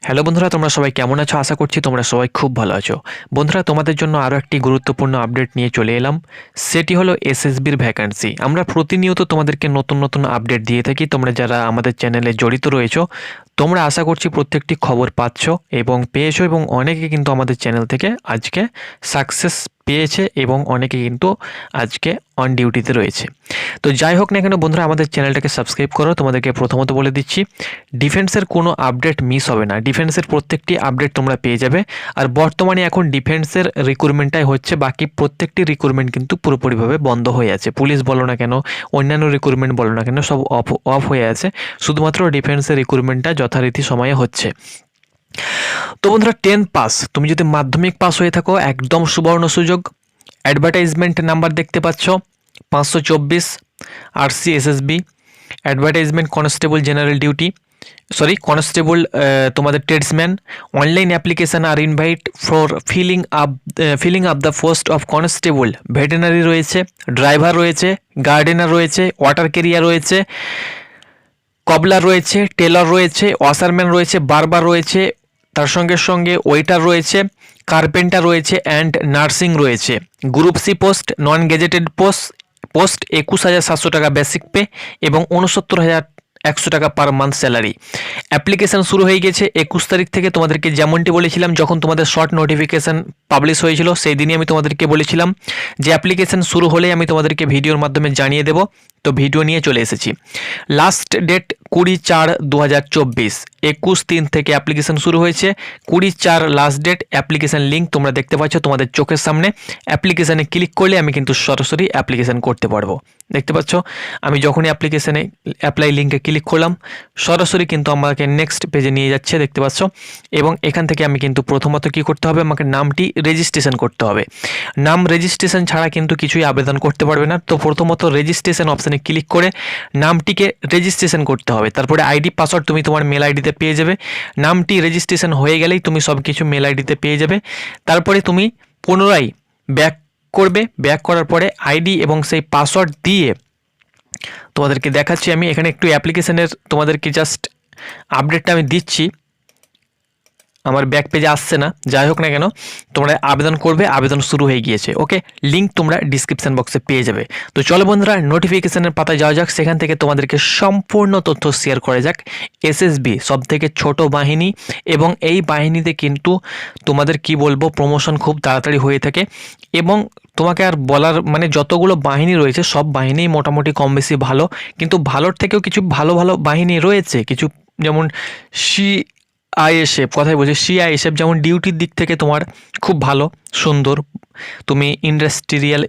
Hello বন্ধুরা, তোমরা সবাই কেমন আছো? আশা করছি তোমরা সবাই খুব ভালো আছো। বন্ধুরা, তোমাদের জন্য আরও একটি গুরুত্বপূর্ণ আপডেট নিয়ে চলে এলাম। সেটি হলো এসএসবির ভ্যাকান্সি। আমরা প্রতিনিয়ত তোমাদেরকে নতুন নতুন আপডেট দিয়ে থাকি। তোমরা যারা আমাদের চ্যানেলে জড়িত রয়েছো, তোমরা আশা করছি প্রত্যেকটি খবর পাচ্ছ এবং পেয়েছো, এবং অনেকে কিন্তু আমাদের চ্যানেল থেকে আজকে সাকসেস পেয়েছে এবং অনেকে কিন্তু আজকে অন ডিউটিতে রয়েছে। তো যাই হোক না কেন বন্ধুরা, আমাদের চ্যানেলটাকে সাবস্ক্রাইব করো। তোমাদেরকে প্রথমত বলে দিচ্ছি, ডিফেন্সের কোনো আপডেট মিস হবে না। ডিফেন্সের প্রত্যেকটি আপডেট তোমরা পেয়ে যাবে। আর বর্তমানে এখন ডিফেন্সের রিক্রুটমেন্টটাই হচ্ছে, বাকি প্রত্যেকটি রিক্রুটমেন্ট কিন্তু পুরোপুরিভাবে বন্ধ হয়ে আছে। পুলিশ বলো না কেন, অন্যান্য রিক্রুটমেন্ট বলো না কেন, সব অফ হয়ে আছে। শুধুমাত্র ডিফেন্সের রিক্রুটমেন্টটা যথারীতি সময়ে হচ্ছে। তো বন্ধুরা, 10 পাস, তুমি যদি মাধ্যমিক পাস হয়ে থাকো, একদম সুবর্ণ সুযোগ। অ্যাডভার্টাইজমেন্ট নাম্বার দেখতে পাচ্ছ 524 RC SSB. Advertisement constable general duty, constable তোমাদের ট্রেডসম্যান। অনলাইন অ্যাপ্লিকেশান আর invite for filling up the post of constable. Veterinary রয়েছে, ড্রাইভার রয়েছে, গার্ডেনার রয়েছে, ওয়াটার ক্যারিয়ার রয়েছে, কবলার রয়েছে, টেলর রয়েছে, ওয়াশারম্যান রয়েছে, বারবার রয়েছে, তার সঙ্গে সঙ্গে ওয়েটার রয়েছে, কার্পেন্টার রয়েছে অ্যান্ড নার্সিং রয়েছে। Group C post, non gazetted post 21,700 টাকা বেসিক পে এবং 69,100 টাকা পার মান্থ স্যালারি। অ্যাপ্লিকেশান শুরু হয়ে গেছে 21 তারিখ থেকে। তোমাদেরকে যেমনটি বলেছিলাম, যখন তোমাদের শর্ট নোটিফিকেশান পাবলিশ হয়েছিল সেই দিনই আমি তোমাদেরকে বলেছিলাম যে অ্যাপ্লিকেশান শুরু হলেই আমি তোমাদেরকে ভিডিওর মাধ্যমে জানিয়ে দেব। তো ভিডিও নিয়ে চলে এসেছি। লাস্ট ডেট 20/4/2024, 21/3 থেকে অ্যাপ্লিকেশান শুরু হয়েছে। 20/4 লাস্ট ডেট। অ্যাপ্লিকেশান লিঙ্ক তোমরা দেখতে পাচ্ছ তোমাদের চোখের সামনে। অ্যাপ্লিকেশানে ক্লিক করলে আমি কিন্তু সরাসরি অ্যাপ্লিকেশান করতে পারবো। দেখতে পাচ্ছ, আমি যখনই অ্যাপ্লিকেশানে অ্যাপ্লাই লিঙ্কে ক্লিক করলাম, সরাসরি কিন্তু আমাকে নেক্সট পেজে নিয়ে যাচ্ছে, দেখতে পাচ্ছ। এবং এখান থেকে আমি কিন্তু প্রথমত কি করতে হবে, আমাকে নামটি রেজিস্ট্রেশন করতে হবে। নাম রেজিস্ট্রেশন ছাড়া কিন্তু কিছুই আবেদন করতে পারবে না। তো প্রথমত রেজিস্ট্রেশন অপশানে ক্লিক করে নামটিকে রেজিস্ট্রেশন করতে হবে। তারপরে আইডি পাসওয়ার্ড তুমি তোমার মেল আইডিতে পেয়ে যাবে। নামটি রেজিস্ট্রেশন হয়ে গেলেই তুমি সব কিছু মেল আইডিতে পেয়ে যাবে। তারপরে তুমি পুনরায় ব্যাক করবে। ব্যাক করার পরে আইডি এবং সেই পাসওয়ার্ড দিয়ে তোমাদেরকে দেখাচ্ছি। আমি এখানে একটু অ্যাপ্লিকেশানের তোমাদেরকে জাস্ট আপডেটটা আমি দিচ্ছি। আমার ব্যাক পেজে আসছে না, যাই হোক না কেন, তোমরা আবেদন করবে। আবেদন শুরু হয়ে গিয়েছে। ওকে, লিঙ্ক তোমরা ডিসক্রিপশান বক্সে পেয়ে যাবে। তো চলো বন্ধুরা, নোটিফিকেশানের পাতায় যাওয়া যাক। সেখান থেকে তোমাদেরকে সম্পূর্ণ তথ্য শেয়ার করা যাক। এসএসবি সবথেকে ছোট বাহিনী, এবং এই বাহিনীতে কিন্তু তোমাদের কি বলবো, প্রমোশন খুব তাড়াতাড়ি হয়ে থাকে। এবং তোমাকে আর বলার মানে, যতগুলো বাহিনী রয়েছে সব বাহিনী মোটামুটি কম বেশি ভালো, কিন্তু ভালোর থেকেও কিছু ভালো ভালো বাহিনী রয়েছে। কিছু যেমন সিআইএসএফ, কথাই বলছি সিআইএসএফ, যেমন ডিউটির দিক থেকে তোমার খুব ভালো, সুন্দর। তুমি ইন্ডাস্ট্রিয়াল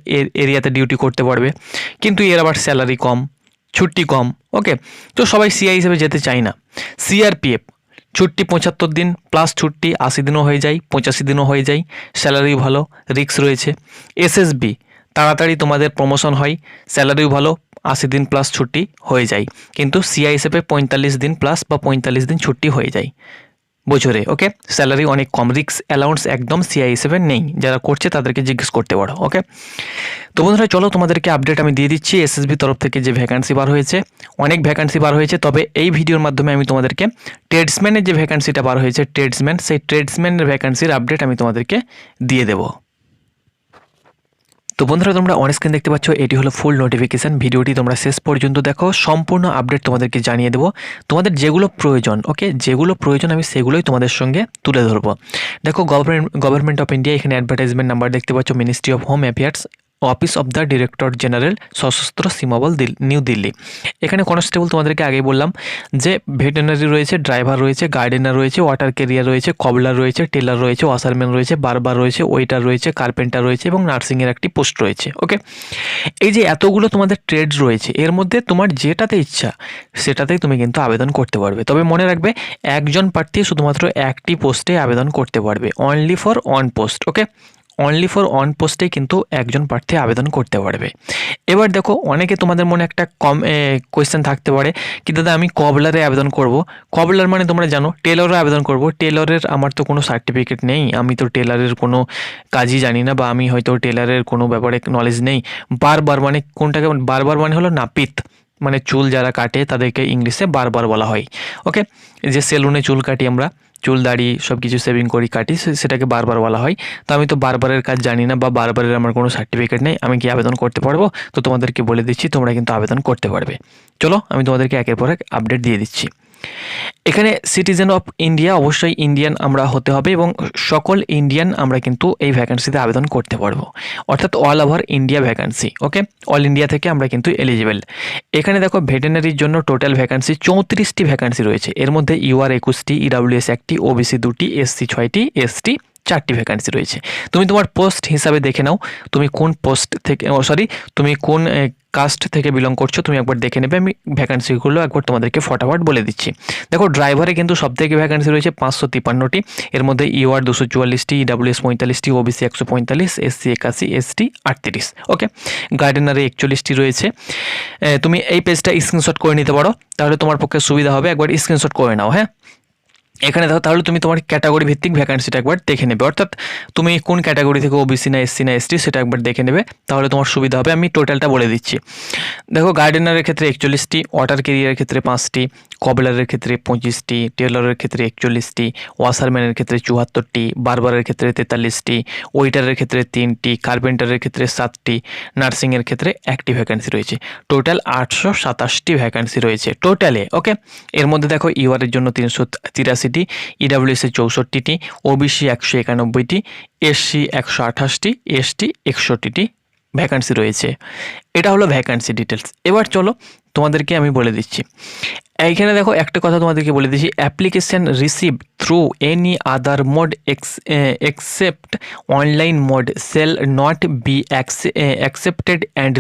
এরিয়াতে ডিউটি করতে পারবে, কিন্তু এর আবার স্যালারি কম, ছুটি কম। ওকে, তো সবাই সিআই হিসেবে যেতে চায় না। সিআরপিএফ, ছুটি 75 দিন প্লাস ছুটি 80 দিনও হয়ে যায়, 85 দিনও হয়ে যায়, স্যালারি ভালো, রিস্ক রয়েছে। এসএসবি, তাড়াতাড়ি তোমাদের প্রমোশন হয়, স্যালারিও ভালো, 80 দিন প্লাস ছুটি হয়ে যায়। কিন্তু সিআইএসএফে 45 দিন প্লাস বা 45 দিন ছুটি হয়ে যায় বছরে। ওকে, স্যালারি অনেক কম, রিস্ক অ্যালাউন্স একদম সিআইএসএফে নেই। যারা করছে তাদেরকে জিজ্ঞেস করতে পারো। ওকে, তো বন্ধুরা চলো তোমাদেরকে আপডেট আমি দিয়ে দিচ্ছি। এসএসবি তরফ থেকে যে ভ্যাকান্সি বার হয়েছে, অনেক ভ্যাকান্সি বার হয়েছে, তবে এই ভিডিওর মাধ্যমে আমি তোমাদেরকে ট্রেডসম্যানের যে ভ্যাকান্সিটা বার হয়েছে, ট্রেডসম্যান, সেই ট্রেডসম্যানের ভ্যাকান্সির আপডেট আমি তোমাদেরকে দিয়ে দেবো। তো বন্ধুরা, তোমরা অন স্ক্রিন দেখতে পাচ্ছ, এটি হলো ফুল নোটিফিকেশান। ভিডিওটি তোমরা শেষ পর্যন্ত দেখো, সম্পূর্ণ আপডেট তোমাদেরকে জানিয়ে দেবো। তোমাদের যেগুলো প্রয়োজন, ওকে, যেগুলো প্রয়োজন আমি সেগুলোই তোমাদের সঙ্গে তুলে ধরবো। দেখো, গভর্নমেন্ট অফ ইন্ডিয়া, এখানে অ্যাডভার্টাইজমেন্ট নাম্বার দেখতে পাচ্ছ, ministry of home affairs, office of the director general, সশস্ত্র সীমাবল, নিউ দিল্লি। এখানে কনস্টেবল তোমাদেরকে আগেই বললাম যে ভেটেনারি রয়েছে, ড্রাইভার রয়েছে, গার্ডেনার রয়েছে, ওয়াটার ক্যারিয়ার রয়েছে, কবলার রয়েছে, টেলার রয়েছে, ওয়াশারম্যান রয়েছে, বারবার রয়েছে, ওয়েটার রয়েছে, কার্পেন্টার রয়েছে এবং নার্সিংয়ের একটি পোস্ট রয়েছে। ওকে, এই যে এতগুলো তোমাদের ট্রেড রয়েছে, এর মধ্যে তোমার যেটাতে ইচ্ছা সেটাতেই তুমি কিন্তু আবেদন করতে পারবে। তবে মনে রাখবে, একজন প্রার্থী শুধুমাত্র একটি পোস্টে আবেদন করতে পারবে, only for one post. Okay, only for one পোস্টে কিন্তু একজন প্রার্থী আবেদন করতে পারবে। এবার দেখো, অনেকে তোমাদের মনে একটা কোয়েশ্চেন থাকতে পারে, কি দাদা আমি কবলারে আবেদন করব। কবলার মানে তোমরা জানো, টেলরে আবেদন করব। টেলরের আমার তো কোনো সার্টিফিকেট নেই, আমি তো টেলারের কোনো কাজই জানি না, বা আমি হয়তো টেলারের কোনো ব্যাপারে নলেজ নেই। বারবার মানে কোনটাকে, বারবার মানে হলো নাপিত, মানে চুল যারা কাটে তাদেরকে ইংলিশে বারবার বলা হয়। ওকে, যে সেলুনে চুল কাটি আমরা, চুল দাড়ি সব কিছু সেভিং করি কাটি, সেটাকে বারবার বলা হয়। তো আমি তো বারবারের কাজ জানি না বা বারবারের আমার কোনো সার্টিফিকেট নেই, আমি কি আবেদন করতে পারবো? তো তোমাদেরকে বলে দিচ্ছি, তোমরা কিন্তু আবেদন করতে পারবে। চলো আমি তোমাদেরকে একের পর এক আপডেট দিয়ে দিচ্ছি। এখানে সিটিজেন অফ ইন্ডিয়া, অবশ্যই ইন্ডিয়ান আমরা হতে হবে এবং সকল ইন্ডিয়ান আমরা কিন্তু এই ভ্যাকেন্সিতে আবেদন করতে পারবো, অর্থাৎ অল ওভার ইন্ডিয়া ভ্যাকেন্সি। ওকে, অল ইন্ডিয়া থেকে আমরা কিন্তু এলিজিবল। এখানে দেখো ভেটেরিনারির জন্য টোটাল ভ্যাকেন্সি 34টি ভ্যাকেন্সি রয়েছে। এর মধ্যে ইউআর 21টি, ইডাব্লিউএস 1টি, ওবিসি 2টি, এসসি 6টি, এসটি 4টি ভ্যাকেন্সি রয়েছে। তুমি তোমার পোস্ট হিসাবে দেখে নাও, তুমি কোন পোস্ট থেকে তুমি কোন কাস্ট থেকে বিলং করছো, তুমি একবার দেখে নেবে। আমি ভ্যাকেন্সিগুলো একবার তোমাদেরকে ফটাফট বলে দিচ্ছি। দেখো ড্রাইভারে কিন্তু সব থেকে ভ্যাকেন্সি রয়েছে 553টি। এর মধ্যে ইউআর 244টি, ইডাব্লিউএস 45টি, ওবিসি 145, এসসি 81, এসটি 38। ওকে, গার্ডেনারে 41টি রয়েছে। তুমি এই পেজটা স্ক্রিনশট করে নিতে পারো, তাহলে তোমার পক্ষে সুবিধা হবে। একবার স্ক্রিনশট করে নাও। হ্যাঁ, এখানে দেখো, তাহলে তুমি তোমার ক্যাটাগরি ভিত্তিক ভ্যাকেন্সিটা একবার দেখে নেবে, অর্থাৎ তুমি কোন ক্যাটাগরি থেকে, ওবিসি না এসসি না এসটি, সেটা একবার দেখে নেবে, তাহলে তোমার সুবিধা হবে। আমি টোটালটা বলে দিচ্ছি। দেখো গার্ডেনারের ক্ষেত্রে 41টি, ওয়াটার ক্যারিয়ারের ক্ষেত্রে 5টি, কবলারের ক্ষেত্রে 25টি, টেলরের ক্ষেত্রে 41টি, ওয়াশারম্যানের ক্ষেত্রে 74টি, বারবারের ক্ষেত্রে 43টি, ওয়েটারের ক্ষেত্রে 3টি, কার্পেন্টারের ক্ষেত্রে 7টি, নার্সিংয়ের ক্ষেত্রে 1টি ভ্যাকেন্সি রয়েছে। টোটাল 827টি ভ্যাকেন্সি রয়েছে টোটালে। ওকে, এর মধ্যে দেখো ইউআরের জন্য 383টি, ইডাব্লিউএস 64টি, ওবিসি 191টি, এসসি 128টি, এসটি 61টি ভ্যাকান্সি রয়েছে। এটা হলো ভ্যাকান্সি ডিটেলস। এবার চলো তোমাদেরকে আমি বলে দিচ্ছি। এইখানে দেখো একটা কথা তোমাদেরকে বলে দিচ্ছি, application receive through any other mode except online mode shall not be accepted and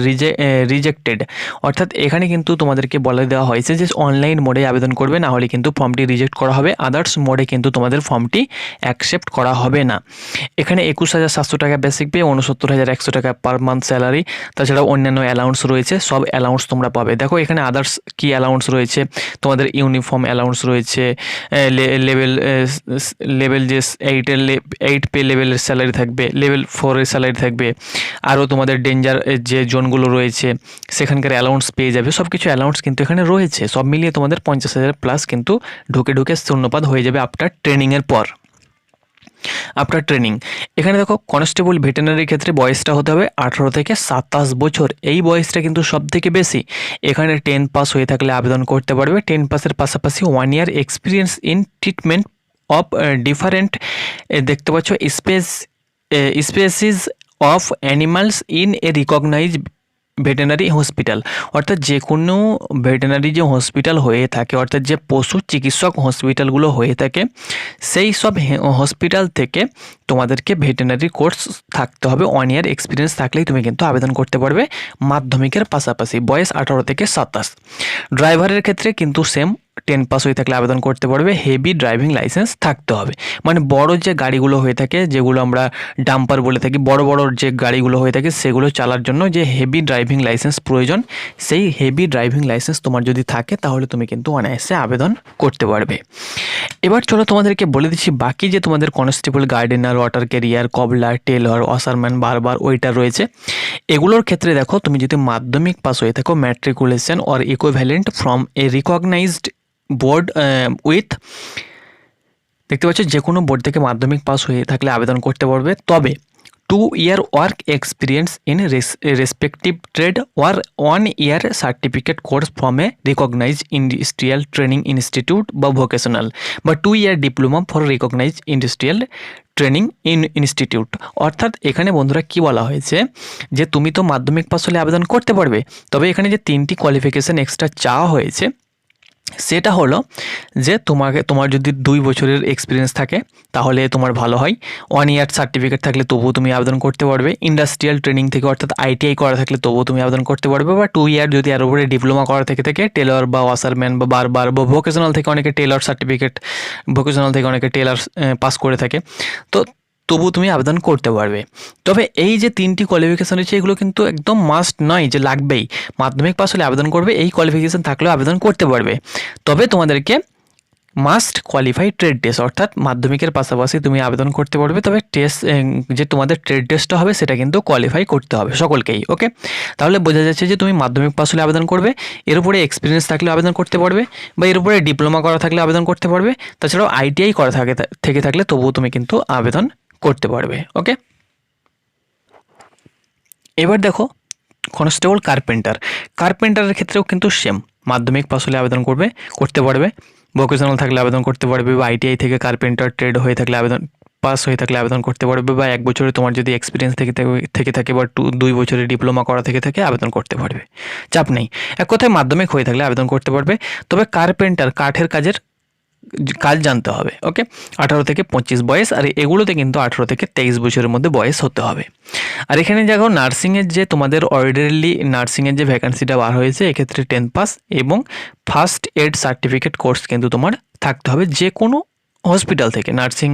rejected. অর্থাৎ এখানে কিন্তু তোমাদেরকে বলে দেওয়া হয়েছে যে অনলাইন মোডে আবেদন করবে, না হলে কিন্তু ফর্মটি রিজেক্ট করা হবে। আদার্স মোডে কিন্তু তোমাদের ফর্মটি অ্যাকসেপ্ট করা হবে না। এখানে 21,700 টাকা বেসিক পে, 69,100 টাকা পার মান্থ স্যালারি, তাছাড়া অন্যান্য অ্যালাউন্স রয়েছে, সব অ্যালাউন্স তোমরা পাবে। দেখো এখানে আদার্স কি অ্যালাউন্স রয়েছে, তোমাদের ইউনিফর্ম অ্যালাউন্স রয়েছে, লেভেল যে 8 পে লেভেলের স্যালারি থাকবে, লেভেল 4-এর স্যালারি থাকবে, আরও তোমাদের ডেঞ্জার যে জোনগুলো রয়েছে সেখানকার অ্যালাউন্স পেয়ে যাবে। সব কিছু অ্যালাউন্স কিন্তু এখানে রয়েছে, সব মিলিয়ে তোমাদের 50,000 প্লাস কিন্তু ঢুকে শূন্যপাত হয়ে যাবে আফটার ট্রেনিংয়ের পর। আফটার ট্রেনিং এখানে দেখো কনস্টেবল ভেটেরিনারির ক্ষেত্রে বয়সটা হতে হবে 18 থেকে 27 বছর। এই বয়সটা কিন্তু সব থেকে বেশি। এখানে 10 পাস হয়ে থাকলে আবেদন করতে পারবে। 10 পাসের পাশাপাশি 1 year experience in treatment of different, দেখতে পাচ্ছ, species of animals in a recognise veterinary hospital. অর্থাৎ যে কোনো ভেটেরিনারি যে হসপিটাল হয়ে থাকে, অর্থাৎ যে পশু চিকিৎসক হসপিটালগুলো হয়ে থাকে, সেই সব হসপিটাল থেকে তোমাদেরকে ভেটেরিনারি কোর্স থাকতে হবে। 1 ইয়ার এক্সপিরিয়েন্স থাকলেই তুমি কিন্তু আবেদন করতে পারবে মাধ্যমিকের পাশাপাশি। বয়স 18 থেকে 27। ড্রাইভারের ক্ষেত্রে কিন্তু সেম, 10 পাস হয়ে থাকলে আবেদন করতে পারবে। হেভি ড্রাইভিং লাইসেন্স থাকতে হবে, মানে বড় যে গাড়িগুলো হয়ে থাকে, যেগুলো আমরা ডাম্পার বলে থাকি, বড় বড় যে গাড়িগুলো হয়ে থাকে সেগুলো চালার জন্য যে হেভি ড্রাইভিং লাইসেন্স প্রয়োজন, সেই হেভি ড্রাইভিং লাইসেন্স তোমার যদি থাকে তাহলে তুমি কিন্তু অনায়াসে আবেদন করতে পারবে। এবার চলো তোমাদেরকে বলে দিচ্ছি বাকি যে তোমাদের constable, gardener, water carrier, কবলার, Taylor, washerman, barber, waiter রয়েছে। এগুলোর ক্ষেত্রে দেখো তুমি যদি মাধ্যমিক পাস হয়ে থাকো, matriculation or equivalent from a recognised board with, দেখতে পাচ্ছ যে কোনো বোর্ড থেকে মাধ্যমিক পাস হয়ে থাকলে আবেদন করতে পারবে। তবে 2 year work experience in respective trade or 1 year certificate course from a recognize industrial training institute বা ভোকেশনাল, বা 2 year diploma for recognize industrial training institute. অর্থাৎ এখানে বন্ধুরা কি বলা হয়েছে, যে তুমি তো মাধ্যমিক পাস হলে আবেদন করতে পারবে, তবে এখানে যে 3টি কোয়ালিফিকেশান এক্সট্রা চাওয়া হয়েছে সেটা হলো যে তোমার যদি 2 বছরের এক্সপিরিয়েন্স থাকে তাহলে তোমার ভালো হয়। 1 ইয়ার সার্টিফিকেট থাকলে তবুও তুমি আবেদন করতে পারবে। ইন্ডাস্ট্রিয়াল ট্রেনিং থেকে, অর্থাৎ আইটিআই করা থাকলে তবুও তুমি আবেদন করতে পারবে। বা 2 ইয়ার যদি আরও উপরে ডিপ্লোমা করা থেকে টেলর বা ওয়াশারম্যান বা বারবার, বা ভোকেশনাল থেকে অনেকে টেলর সার্টিফিকেট, ভোকেশনাল থেকে অনেকে টেলর পাস করে থাকে, তো তবু তুমি আবেদন করতে পারবে। তবে এই যে 3টি কোয়ালিফিকেশান রয়েছে এগুলো কিন্তু একদম মাস্ট নয় যে লাগবেই। মাধ্যমিক পাস হলে আবেদন করবে, এই কোয়ালিফিকেশান থাকলেও আবেদন করতে পারবে। তবে তোমাদেরকে মাস্ট কোয়ালিফাই ট্রেড টেস্ট, অর্থাৎ মাধ্যমিকের পাশাপাশি তুমি আবেদন করতে পারবে, তবে টেস্ট যে তোমাদের ট্রেড টেস্টটা হবে সেটা কিন্তু কোয়ালিফাই করতে হবে সকলকেই। ওকে, তাহলে বোঝা যাচ্ছে যে তুমি মাধ্যমিক পাস হলে আবেদন করবে, এর উপরে এক্সপিরিয়েন্স থাকলে আবেদন করতে পারবে, বা এর উপরে ডিপ্লোমা করা থাকলে আবেদন করতে পারবে, তাছাড়াও আইটিআই করা থেকে থাকলে তবুও তুমি কিন্তু আবেদন করতে পারবে। ওকে, এবার দেখো কনস্টেবল কার্পেন্টারের ক্ষেত্রেও কিন্তু সেম, মাধ্যমিক পাস হলে আবেদন করতে পারবে, ভোকেশনাল থাকলে আবেদন করতে পারবে, বা আইটিআই থেকে কার্পেন্টার ট্রেড হয়ে থাকলে পাস হয়ে থাকলে আবেদন করতে পারবে, বা 1 বছরে তোমার যদি এক্সপিরিয়েন্স থেকে থাকে বা 2 বছরের ডিপ্লোমা করা থেকে থাকে আবেদন করতে পারবে, চাপ নেই। এক কথায় মাধ্যমিক হয়ে থাকলে আবেদন করতে পারবে, তবে কার্পেন্টার কাঠের কাজ জানতে হবে। ওকে, 18 থেকে 25 বয়স, আর এগুলোতে কিন্তু 18 থেকে 23 বছরের মধ্যে বয়স হতে হবে। আর এখানে দেখো নার্সিংয়ের যে তোমাদের অর্ডিনারি নার্সিংয়ের যে ভ্যাকান্সিটা বার হয়েছে, এক্ষেত্রে 10 পাস এবং ফার্স্ট এড সার্টিফিকেট কোর্স কিন্তু তোমার থাকতে হবে যে কোনো হসপিটাল থেকে, নার্সিং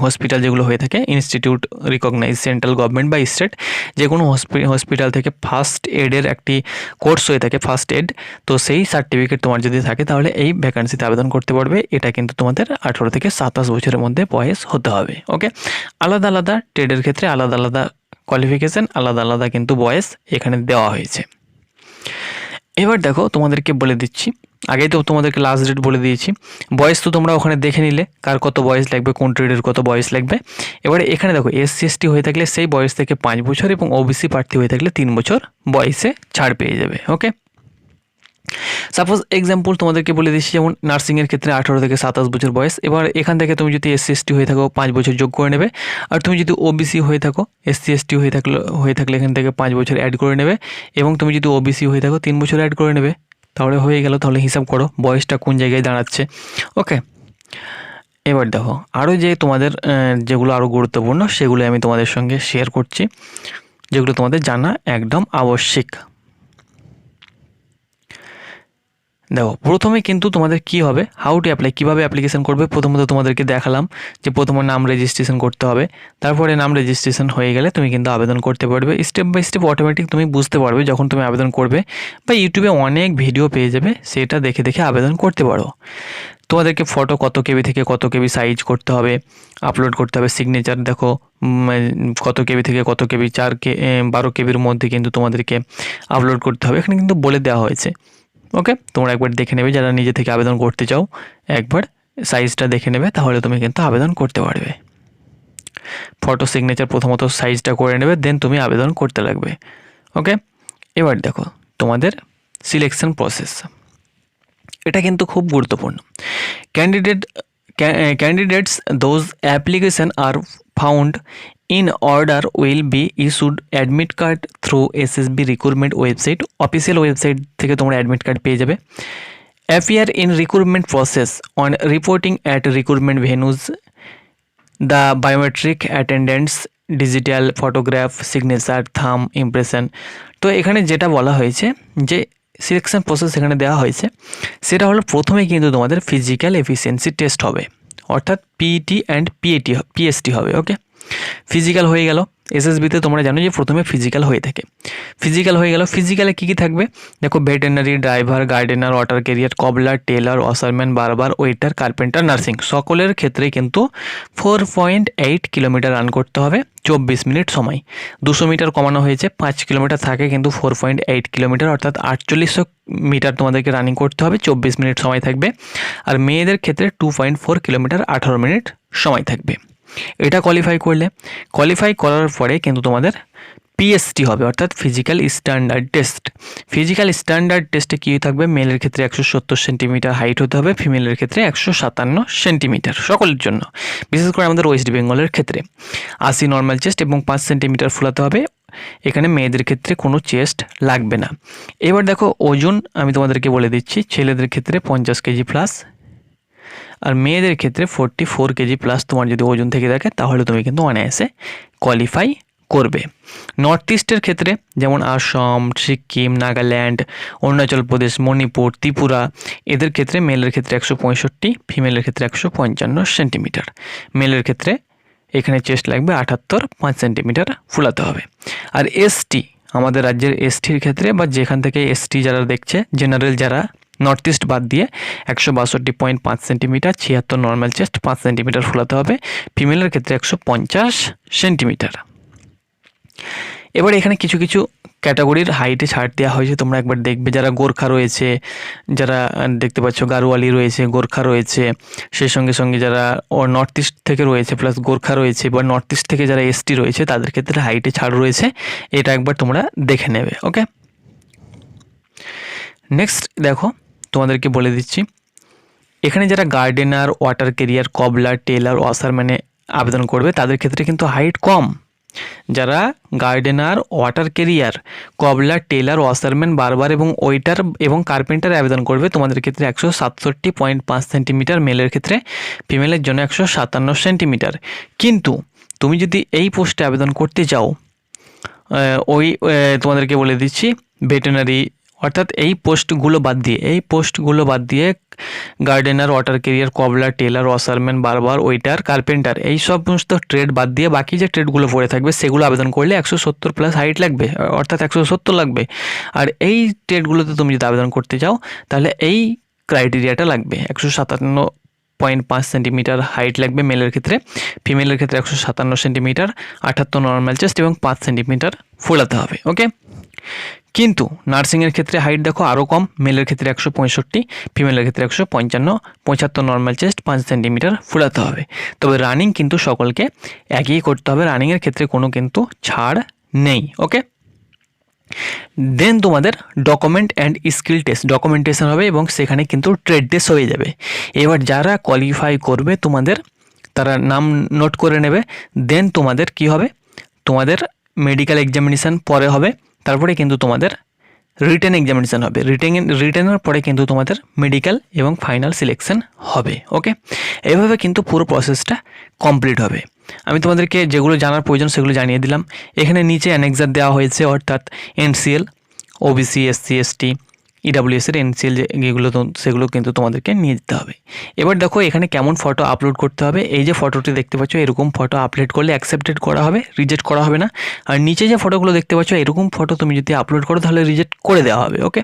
হসপিটাল যেগুলো হয়ে থাকে, ইনস্টিটিউট রিকগনাইজ সেন্ট্রাল গভর্নমেন্ট বা স্টেট, যে কোনো হসপিটাল থেকে ফার্স্ট এডের একটি কোর্স হয়ে থাকে, ফার্স্ট এড, তো সেই সার্টিফিকেট তোমার যদি থাকে তাহলে এই ভ্যাকান্সিতে আবেদন করতে পারবে। এটা কিন্তু তোমাদের 18 থেকে 27 বছরের মধ্যে বয়স হতে হবে। ওকে, আলাদা আলাদা ট্রেডের ক্ষেত্রে আলাদা আলাদা কোয়ালিফিকেশান, আলাদা আলাদা কিন্তু বয়স এখানে দেওয়া হয়েছে। এবার দেখো তোমাদেরকে বলে দিচ্ছি, আগেই তো তোমাদেরকে লাস্ট ডেট বলে দিয়েছি, বয়স তো তোমরা ওখানে দেখে নিলে কার কত বয়স লাগবে, কোন ট্রেডের কত বয়স লাগবে। এবারে এখানে দেখো SC ST হয়ে থাকলে সেই বয়স থেকে 5 বছর, এবং OBC প্রার্থী হয়ে থাকলে 3 বছর বয়সে ছাড় পেয়ে যাবে। ওকে, সাপোজ এক্সাম্পল তোমাদেরকে বলে দিচ্ছি, যেমন নার্সিংয়ের ক্ষেত্রে 18 থেকে 27 বছর বয়স। এবার এখান থেকে তুমি যদি SC ST হয়ে থাকো 5 বছর যোগ করে নেবে, আর তুমি যদি OBC হয়ে থাকো, SC ST হয়ে থাকলে এখান থেকে 5 বছর অ্যাড করে নেবে, এবং তুমি যদি OBC হয়ে থাকো 3 বছর অ্যাড করে নেবে, তাহলে হয়ে গেল। তাহলে হিসাব করো বয়সটা কোন জায়গায় দাঁড়াচ্ছে। ওকে, এবার দেখো আরও যে তোমাদের যেগুলো আরও গুরুত্বপূর্ণ সেগুলো আমি তোমাদের সঙ্গে শেয়ার করছি, যেগুলো তোমাদের জানা একদম আবশ্যিক। দেখো প্রথমে কিন্তু তোমাদের কি হবে, হাউ টু অ্যাপ্লাই, কীভাবে অ্যাপ্লিকেশন করবে। প্রথমত তোমাদেরকে দেখালাম যে প্রথমে নাম রেজিস্ট্রেশন করতে হবে, তারপরে নাম রেজিস্ট্রেশন হয়ে গেলে তুমি কিন্তু আবেদন করতে পারবে। স্টেপ বাই স্টেপ অটোমেটিক তুমি বুঝতে পারবে যখন তুমি আবেদন করবে, বা ইউটিউবে অনেক ভিডিও পেয়ে যাবে, সেটা দেখে দেখে আবেদন করতে পারো। তোমাদেরকে ফটো কত কেবি থেকে কত কেবি সাইজ করতে হবে, আপলোড করতে হবে। সিগনেচার দেখো কত কেবি থেকে কত কেবি, 12 কেবির মধ্যে কিন্তু তোমাদেরকে আপলোড করতে হবে, এখানে কিন্তু বলে দেওয়া হয়েছে। ওকে, তোমরা একবার দেখে নেবে, যারা নিজে থেকে আবেদন করতে চাও একবার সাইজটা দেখে নেবে, তাহলে তুমি কিন্তু আবেদন করতে পারবে। ফটো সিগনেচার প্রথমত সাইজটা করে নেবে, দেন তুমি আবেদন করতে লাগবে। ওকে, এবার দেখো তোমাদের সিলেকশন প্রসেস, এটা কিন্তু খুব গুরুত্বপূর্ণ। Candidates those application are found in order will be issued admit card through SSB recruitment website, official website থেকে তোমরা অ্যাডমিট কার্ড পেয়ে যাবে। appear in recruitment process on reporting at recruitment venues, the biometric attendance, digital photograph, signature, thumb impression। তো এখানে যেটা বলা হয়েছে যে সিলেকশন প্রসেস এখানে দেওয়া হয়েছে, সেটা হলো প্রথমে কিন্তু তোমাদের ফিজিক্যাল এফিসিয়েন্সি টেস্ট হবে, অর্থাৎ PET অ্যান্ড PST হবে। ওকে, ফিজিক্যাল হয়ে গেল, SSBতে তোমরা জানো যে প্রথমে ফিজিক্যাল হয়ে থাকে। ফিজিক্যাল হয়ে গেল, ফিজিক্যালে কী কী থাকবে দেখো, veterinary, driver, gardener, water carrier, cobbler, tailor, washerman, barber, waiter, carpenter, nursing, সকলের ক্ষেত্রে কিন্তু 4.8 কিলোমিটার রান করতে হবে 24 মিনিট সময়। 200 মিটার কমানো হয়েছে, 5 কিলোমিটার থাকে কিন্তু 4.8 কিলোমিটার, অর্থাৎ 4800 মিটার তোমাদেরকে রানিং করতে হবে, 24 মিনিট সময় থাকবে। আর মেয়েদের ক্ষেত্রে 2.4 কিলোমিটার 18 মিনিট সময় থাকবে। এটা কোয়ালিফাই করার পরে কিন্তু তোমাদের PST হবে, অর্থাৎ physical standard test. Physical standard টেস্টে কী থাকবে, মেলের ক্ষেত্রে 170 সেন্টিমিটার হাইট হতে হবে, ফিমেলের ক্ষেত্রে 157 সেন্টিমিটার, সকলের জন্য। বিশেষ করে আমাদের ওয়েস্ট বেঙ্গলের ক্ষেত্রে 80 নর্মাল চেস্ট এবং 5 সেন্টিমিটার ফুলাতে হবে। এখানে মেয়েদের ক্ষেত্রে কোনো চেস্ট লাগবে না। এবার দেখো ওজন আমি তোমাদেরকে বলে দিচ্ছি, ছেলেদের ক্ষেত্রে 50 কেজি প্লাস, আর মেয়েদের ক্ষেত্রে 44 কেজি প্লাস তোমার যদি ওজন থেকে থাকে, তাহলে তুমি কিন্তু অনায়াসে কোয়ালিফাই করবে। নর্থ ইস্টের ক্ষেত্রে যেমন আসাম, সিকিম, নাগাল্যান্ড, অরুণাচল প্রদেশ, মণিপুর, ত্রিপুরা, এদের ক্ষেত্রে মেলের ক্ষেত্রে 165, ফিমেলের ক্ষেত্রে 155 সেন্টিমিটার। মেলের ক্ষেত্রে এখানে চেস্ট লাগবে 78, 5 সেন্টিমিটার ফুলাতে হবে। আর ST, আমাদের রাজ্যের STর ক্ষেত্রে বা যেখান থেকে ST যারা দেখছে, জেনারেল যারা নর্থ ইস্ট বাদ দিয়ে 162.5 সেন্টিমিটার, 76 নর্মাল চেস্ট, 5 সেন্টিমিটার ফোলাতে হবে। ফিমেলের ক্ষেত্রে 150 সেন্টিমিটার। এবার এখানে কিছু কিছু ক্যাটাগরির হাইটে ছাড় দেওয়া হয়েছে, তোমরা একবার দেখবে। যারা গোর্খা রয়েছে, যারা দেখতে পাচ্ছ গারোয়ালি রয়েছে, গোর্খা রয়েছে, সেই সঙ্গে সঙ্গে যারা নর্থ ইস্ট থেকে রয়েছে প্লাস গোর্খা রয়েছে, বা নর্থ ইস্ট থেকে যারা এসটি রয়েছে, তাদের ক্ষেত্রে হাইটে ছাড় রয়েছে। এটা একবার তোমরা দেখে নেবে। ওকে, নেক্সট দেখো, তোমাদেরকে বলে দিচ্ছি, এখানে যারা gardener, water carrier, cobbler, tailor, ওয়াশারম্যানে আবেদন করবে তাদের ক্ষেত্রে কিন্তু হাইট কম। যারা gardener, water carrier, cobbler, tailor, washerman, barber এবং ওয়েটার এবং কার্পেন্টার আবেদন করবে, তোমাদের ক্ষেত্রে 167.5 সেন্টিমিটার মেলের ক্ষেত্রে, ফিমেলের জন্য 157 সেন্টিমিটার। কিন্তু তুমি যদি এই পোস্টে আবেদন করতে যাও, তোমাদেরকে বলে দিচ্ছি, ভেটেরিনারি, অর্থাৎ এই পোস্টগুলো বাদ দিয়ে gardener, water carrier, cobbler, tailor, washerman, barber, waiter, carpenter, এই সমস্ত ট্রেড বাদ দিয়ে বাকি যে ট্রেডগুলো পড়ে থাকবে সেগুলো আবেদন করলে 170 প্লাস হাইট লাগবে, অর্থাৎ 170 লাগবে। আর এই ট্রেডগুলোতে তুমি যদি আবেদন করতে চাও তাহলে এই ক্রাইটেরিয়াটা লাগবে, 157.5 সেন্টিমিটার হাইট লাগবে মেলের ক্ষেত্রে, ফিমেলের ক্ষেত্রে 157 সেন্টিমিটার, 78 নর্মাল চেস্ট এবং 5 সেন্টিমিটার ফোলাতে হবে। ওকে, কিন্তু নার্সিংয়ের ক্ষেত্রে হাইট দেখো আরও কম, মেলের ক্ষেত্রে 165, ফিমেলের ক্ষেত্রে 155, 75 নর্মাল চেস্ট, 5 সেন্টিমিটার ফোলাতে হবে। তবে রানিং কিন্তু সকলকে একই করতে হবে, রানিংয়ের ক্ষেত্রে কোনো কিন্তু ছাড় নেই। ওকে, দেন তোমাদের document and skill test, documentation হবে এবং সেখানে কিন্তু ট্রেড টেস্ট হয়ে যাবে। এবার যারা কোয়ালিফাই করবে তোমাদের, তারা নাম নোট করে নেবে। দেন তোমাদের কি হবে, তোমাদের মেডিকেল এক্সামিনেশান পরে হবে, তারপরে কিন্তু তোমাদের রিটেন এক্সামিনেশান হবে, রিটেনের পরে কিন্তু তোমাদের মেডিকেল এবং ফাইনাল সিলেকশন হবে। ওকে, এইভাবে কিন্তু পুরো প্রসেসটা কমপ্লিট হবে। আমি তোমাদেরকে যেগুলো জানার প্রয়োজন সেগুলো জানিয়ে দিলাম। এখানে নিচে অ্যানেক্সার দেওয়া হয়েছে, অর্থাৎ এনসিএল, ওবিসি, এসসি, এসটি, ইডাব্লিউএসের এনসিএল যেগুলো, সেগুলো কিন্তু তোমাদেরকে নিয়ে যেতে হবে। এবার দেখো এখানে কেমন ফটো আপলোড করতে হবে। এই যে ফটোটি দেখতে পাচ্ছ, এরকম ফটো আপলোড করলে অ্যাকসেপ্টেড করা হবে, রিজেক্ট করা হবে না। আর নিচে যে ফটোগুলো দেখতে পাচ্ছ, এরকম ফটো তুমি যদি আপলোড করো তাহলে রিজেক্ট করে দেওয়া হবে। ওকে,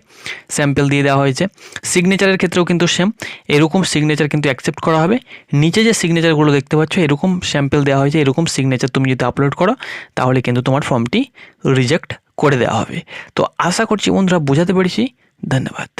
স্যাম্পল দিয়ে দেওয়া হয়েছে। সিগনেচারের ক্ষেত্রেও কিন্তু সেম, এরকম সিগনেচার কিন্তু অ্যাকসেপ্ট করা হবে। নিচে যে সিগনেচারগুলো দেখতে পাচ্ছ, এরকম স্যাম্পল দেওয়া হয়েছে, এরকম সিগনেচার তুমি যদি আপলোড করো তাহলে কিন্তু তোমার ফর্মটি রিজেক্ট করে দেওয়া হবে। তো আশা করছি বন্ধুরা বোঝাতে পেরেছি। ধন্যবাদ।